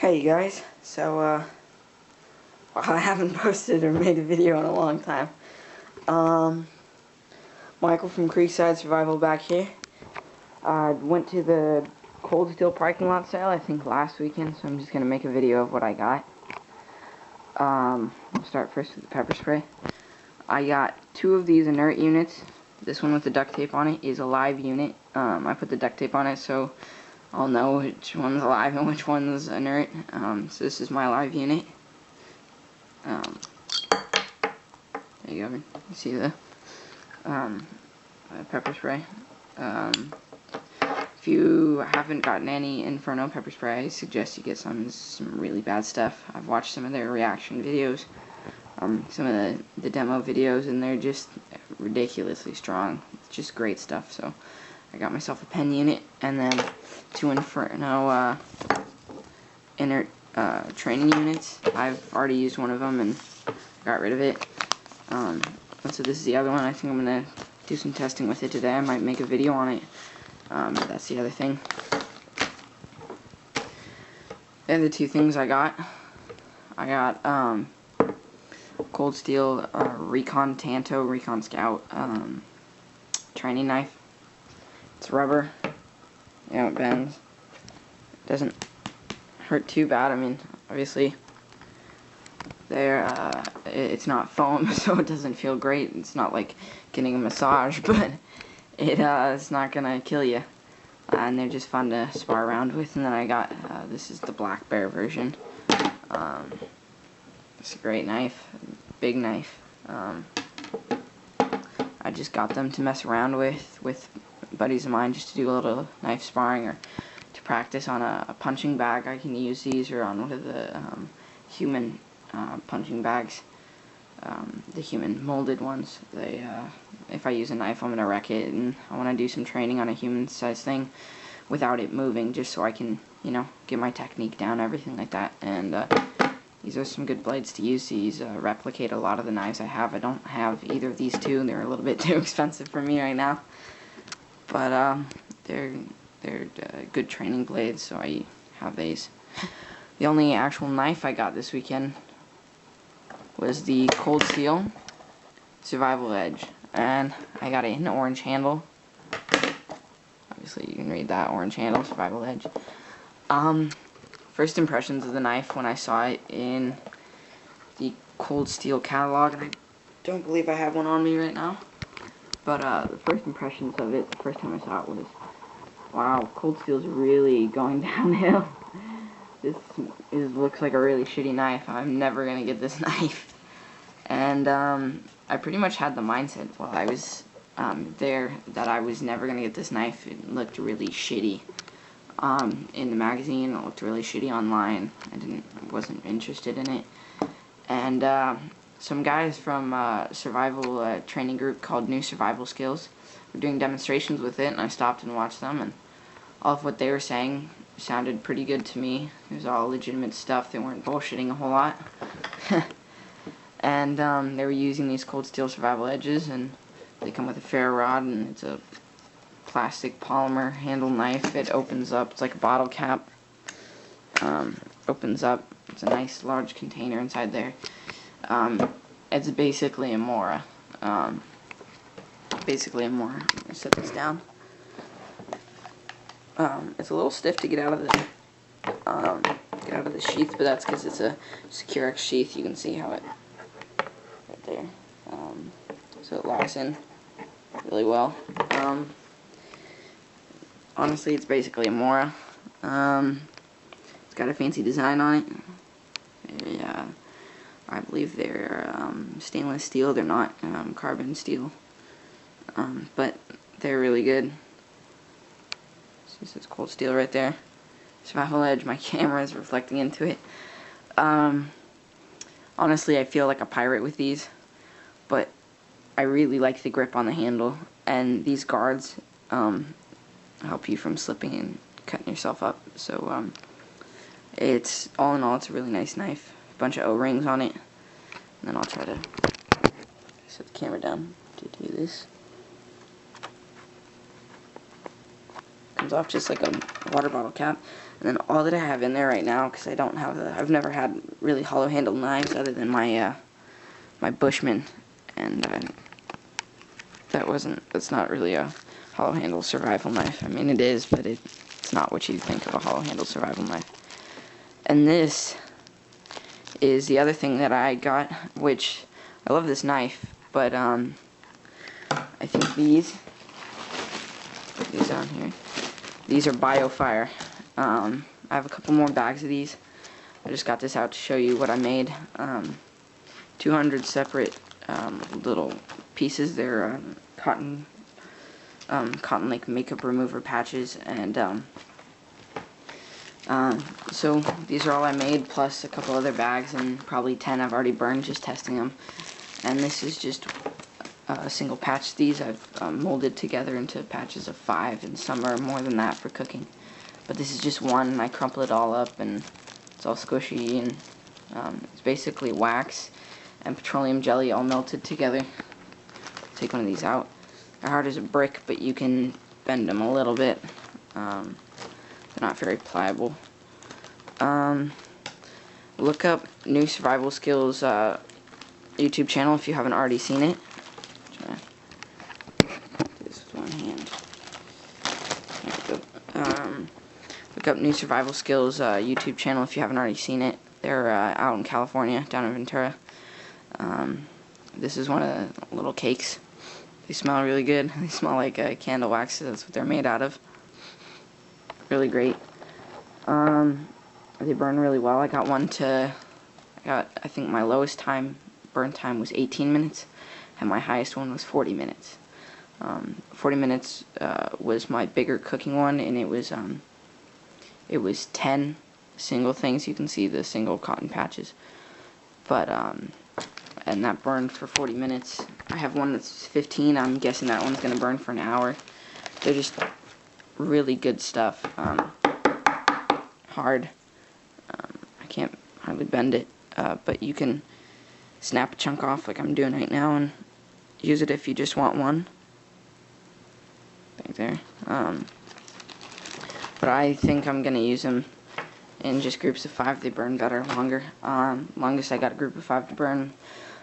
Hey you guys, so I haven't posted or made a video in a long time. Michael from Creekside Survival back here. Went to the coldsteel parking lot sale, I think last weekend, so I'm just gonna make a video of what I got. I'll start first with the pepper spray. I got 2 of these inert units. This one with the duct tape on it is a live unit. I put the duct tape on it so I'll know which one's alive and which one's inert. So this is my live unit. There you go. You see the pepper spray. If you haven't gotten any Inferno pepper spray, I suggest you get some. It's some really bad stuff. I've watched some of their reaction videos, some of the demo videos, and they're just ridiculously strong. It's just great stuff. So I got myself a pen unit, and then 2 Inferno inert training units. I've already used one of them and got rid of it. So this is the other one. I think I'm gonna do some testing with it today. I might make a video on it. But that's the other thing. And the 2 things I got. I got coldsteel Recon Tanto Recon Scout training knife. It's rubber. You know, it bends. It doesn't hurt too bad. I mean, obviously, it's not foam, so it doesn't feel great. It's not like getting a massage, but it's not gonna kill you. And they're just fun to spar around with. And then I got this is the Black Bear version. It's a great knife, big knife. I just got them to mess around with buddies of mine, just to do a little knife sparring or to practice on a punching bag. I can use these, or on one of the human punching bags, the human molded ones. If I use a knife, I'm gonna wreck it, and I want to do some training on a human-sized thing without it moving, just so I can, you know, get my technique down, everything like that. And these are some good blades to use. These replicate a lot of the knives I have. I don't have either of these 2. They're a little bit too expensive for me right now, but they're good training blades, so I have these. The only actual knife I got this weekend was the coldsteel Survival Edge, and I got an orange handle. Obviously you can read that, orange handle, Survival Edge. First impressions of the knife when I saw it in the coldsteel catalog, and I don't believe I have one on me right now, but the first impressions of it, the first time I saw it, was, wow, coldsteel's really going downhill. This looks like a really shitty knife. I'm never gonna get this knife. And I pretty much had the mindset while I was there that I was never gonna get this knife. It looked really shitty in the magazine. It looked really shitty online. I wasn't interested in it. And some guys from a survival training group called New Survival Skills were doing demonstrations with it, and I stopped and watched them, and all of what they were saying sounded pretty good to me. It was all legitimate stuff. They weren't bullshitting a whole lot. And they were using these coldsteel Survival Edges, and they come with a ferro rod, and it's a plastic polymer handle knife. It opens up. It's like a bottle cap. Opens up. It's a nice large container inside there. It's basically a Mora. I'm gonna set this down. It's a little stiff to get out of the sheath, but that's because it's a Secure-X sheath. You can see how it right there. So it locks in really well. Honestly, it's basically a Mora. It's got a fancy design on it. I believe they're stainless steel. They're not carbon steel, but they're really good. This is coldsteel right there. Survival Edge. My camera is reflecting into it. Honestly, I feel like a pirate with these, but I really like the grip on the handle, and these guards help you from slipping and cutting yourself up. So it's all in all, it's a really nice knife. A bunch of O-rings on it, and then I'll try to set the camera down to do this. Comes off just like a water bottle cap. And then all that I have in there right now, because I don't have I've never had really hollow handled knives other than my my Bushman, and that's not really a hollow handle survival knife. I mean, it is, but it's not what you think of a hollow handle survival knife. And this is the other thing that I got, which I love this knife, but I think these on here, these are biofire. I have a couple more bags of these. I just got this out to show you what I made. 200 separate little pieces. They're cotton like makeup remover patches, and so these are all I made, plus a couple other bags, and probably 10 I've already burned just testing them. And this is just a single patch. These I've molded together into patches of 5, and some are more than that for cooking. But this is just one, and I crumple it all up, and it's all squishy, and it's basically wax and petroleum jelly all melted together. Take one of these out. They're hard as a brick, but you can bend them a little bit. They're not very pliable. Look up New Survival Skills YouTube channel if you haven't already seen it. Try to do this with one hand. There we go. Look up New Survival Skills YouTube channel if you haven't already seen it. They're out in California, down in Ventura. This is one of the little cakes. They smell really good. They smell like candle wax. That's what they're made out of. Really great. They burn really well. I think my lowest burn time was 18 minutes, and my highest one was 40 minutes. 40 minutes was my bigger cooking one, and it was 10 single things. You can see the single cotton patches, but and that burned for 40 minutes. I have one that's 15. I'm guessing that one's gonna burn for an hour. They're just really good stuff. Hard. I can't hardly bend it, but you can snap a chunk off like I'm doing right now and use it if you just want one. Right there. But I think I'm gonna use them in just groups of 5. They burn better, longer. Longest I got a group of 5 to burn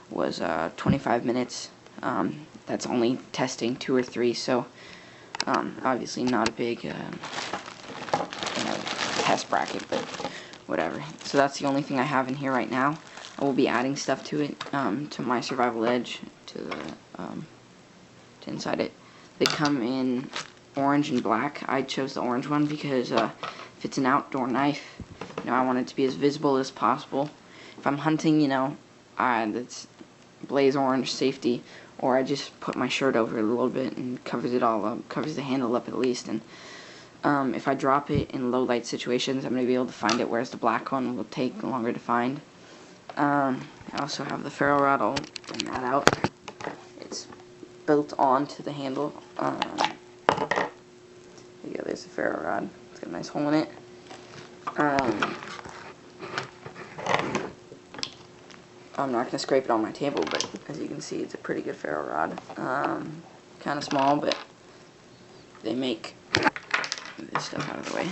was 25 minutes. That's only testing 2 or 3, so obviously not a big test bracket, but whatever. So that's the only thing I have in here right now. I will be adding stuff to it, to my survival edge, to inside it. They come in orange and black. I chose the orange one because if it's an outdoor knife, I want it to be as visible as possible. If I'm hunting, it's blaze orange safety, or I just put my shirt over it a little bit and covers it all up, covers the handle up at least. And if I drop it in low light situations, I'm going to be able to find it, whereas the black one will take longer to find. I also have the ferro rod. I'll bring that out. It's built onto the handle. There's the ferro rod. It's got a nice hole in it. I'm not going to scrape it on my table, but as you can see, it's a pretty good ferro rod. Kind of small, but they make this stuff out of the way.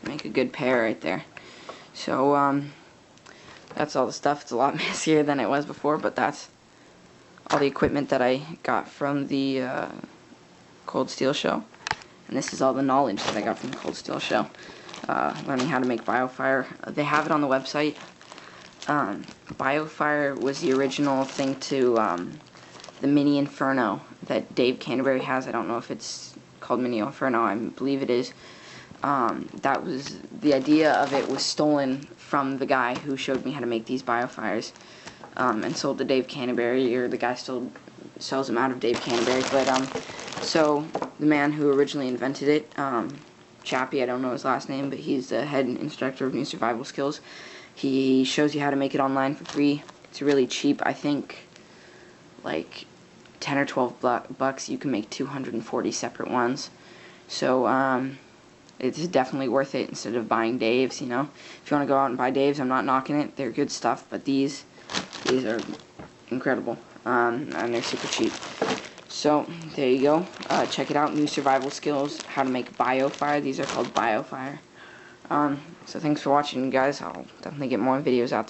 They make a good pair right there. So that's all the stuff. It's a lot messier than it was before, but that's all the equipment that I got from the Cold Steel show. And this is all the knowledge that I got from the Cold Steel show. Learning how to make biofire. They have it on the website. Biofire was the original thing to the Mini Inferno that Dave Canterbury has. I don't know if it's called Mini Inferno. I believe it is. That was the idea of it was stolen from the guy who showed me how to make these biofires, and sold to Dave Canterbury, or the guy still sells them out of Dave Canterbury. But so the man who originally invented it, Chappie, I don't know his last name, but he's the head instructor of New Survival Skills. He shows you how to make it online for free. It's really cheap. I think like 10 or 12 bucks you can make 240 separate ones. So it's definitely worth it instead of buying Dave's, If you want to go out and buy Dave's, I'm not knocking it. They're good stuff, but these are incredible, and they're super cheap. So there you go. Check it out. New Survival Skills, how to make biofire. These are called biofire. So thanks for watching, guys. I'll definitely get more videos out there.